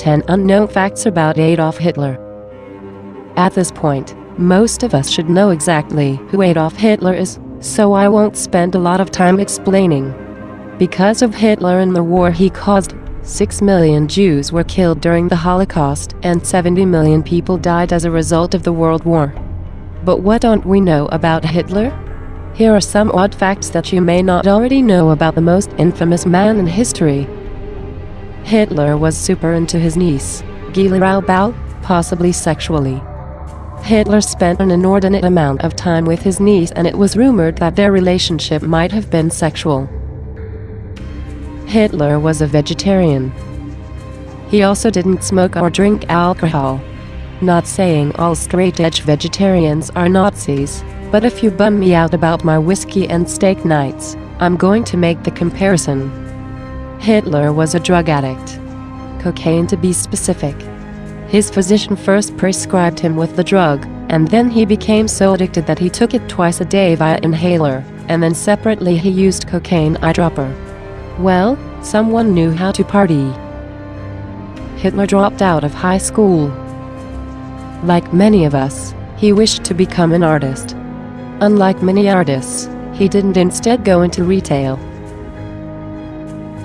10 Unknown Facts About Adolf Hitler. At this point, most of us should know exactly who Adolf Hitler is, so I won't spend a lot of time explaining. Because of Hitler and the war he caused, 6 million Jews were killed during the Holocaust and 70 million people died as a result of the World War. But what don't we know about Hitler? Here are some odd facts that you may not already know about the most infamous man in history. Hitler was super into his niece, Gila, possibly sexually. Hitler spent an inordinate amount of time with his niece, and it was rumored that their relationship might have been sexual. Hitler was a vegetarian. He also didn't smoke or drink alcohol. Not saying all straight-edge vegetarians are Nazis, but if you bum me out about my whiskey and steak nights, I'm going to make the comparison. Hitler was a drug addict. Cocaine to be specific. His physician first prescribed him with the drug, and then he became so addicted that he took it twice a day via inhaler, and then separately he used cocaine eyedropper. Well, someone knew how to party. Hitler dropped out of high school. Like many of us, he wished to become an artist. Unlike many artists, he didn't instead go into retail.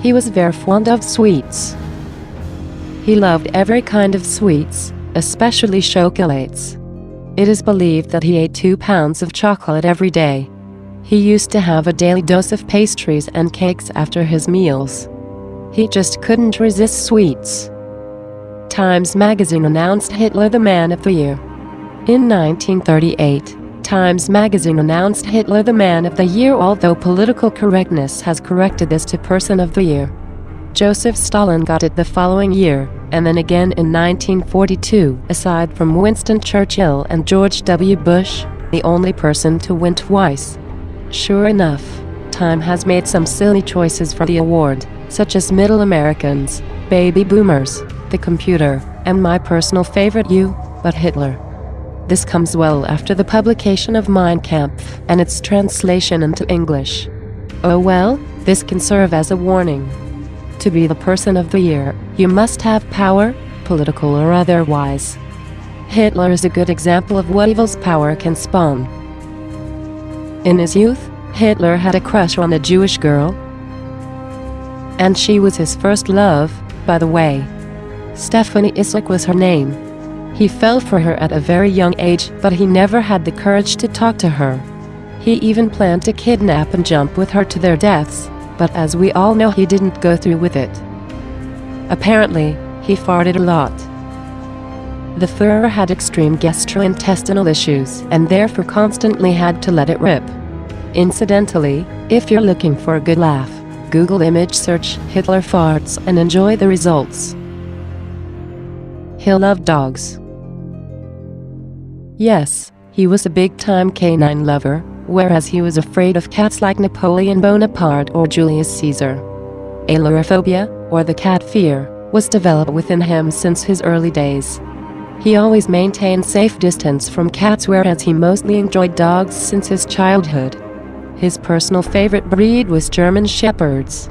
He was very fond of sweets. He loved every kind of sweets, especially chocolates. It is believed that he ate 2 pounds of chocolate every day. He used to have a daily dose of pastries and cakes after his meals. He just couldn't resist sweets. Times magazine announced Hitler the Man of the Year. In 1938, Times magazine announced Hitler the Man of the Year, although political correctness has corrected this to Person of the Year. Joseph Stalin got it the following year, and then again in 1942, aside from Winston Churchill and George W. Bush, the only person to win twice. Sure enough, Time has made some silly choices for the award, such as Middle Americans, Baby Boomers, The Computer, and my personal favorite but Hitler. This comes well after the publication of Mein Kampf and its translation into English. Oh well, this can serve as a warning. To be the Person of the Year, you must have power, political or otherwise. Hitler is a good example of what evil's power can spawn. In his youth, Hitler had a crush on a Jewish girl. And she was his first love, by the way. Stephanie Isaac was her name. He fell for her at a very young age, but he never had the courage to talk to her. He even planned to kidnap and jump with her to their deaths, but as we all know, he didn't go through with it. Apparently, he farted a lot. The Führer had extreme gastrointestinal issues and therefore constantly had to let it rip. Incidentally, if you're looking for a good laugh, Google image search Hitler farts and enjoy the results. He loved dogs. Yes, he was a big-time canine lover, whereas he was afraid of cats like Napoleon Bonaparte or Julius Caesar. Ailurophobia, or the cat fear, was developed within him since his early days. He always maintained safe distance from cats, whereas he mostly enjoyed dogs since his childhood. His personal favorite breed was German Shepherds.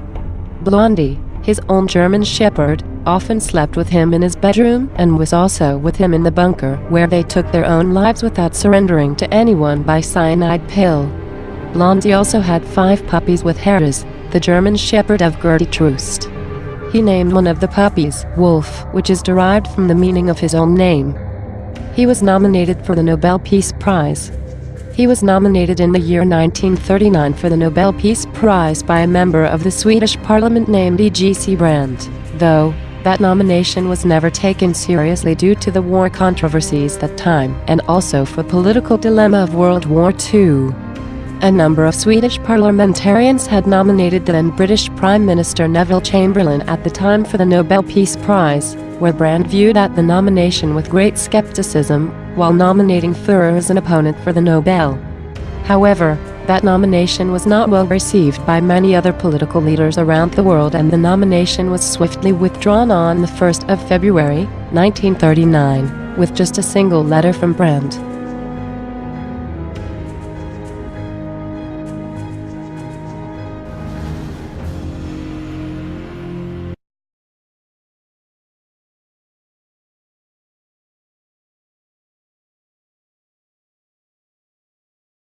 Blondie, his own German Shepherd, often slept with him in his bedroom and was also with him in the bunker, where they took their own lives without surrendering to anyone by cyanide pill. Blondie also had 5 puppies with Harris, the German Shepherd of Gertie Troost. He named one of the puppies Wolf, which is derived from the meaning of his own name. He was nominated for the Nobel Peace Prize. He was nominated in the year 1939 for the Nobel Peace Prize by a member of the Swedish parliament named E.G.C. Brandt, though that nomination was never taken seriously due to the war controversies that time and also for political dilemma of World War II. A number of Swedish parliamentarians had nominated the then British Prime Minister Neville Chamberlain at the time for the Nobel Peace Prize, where Brandt viewed at the nomination with great skepticism, while nominating Führer as an opponent for the Nobel. However, that nomination was not well received by many other political leaders around the world, and the nomination was swiftly withdrawn on the 1st of February, 1939, with just a single letter from Brandt.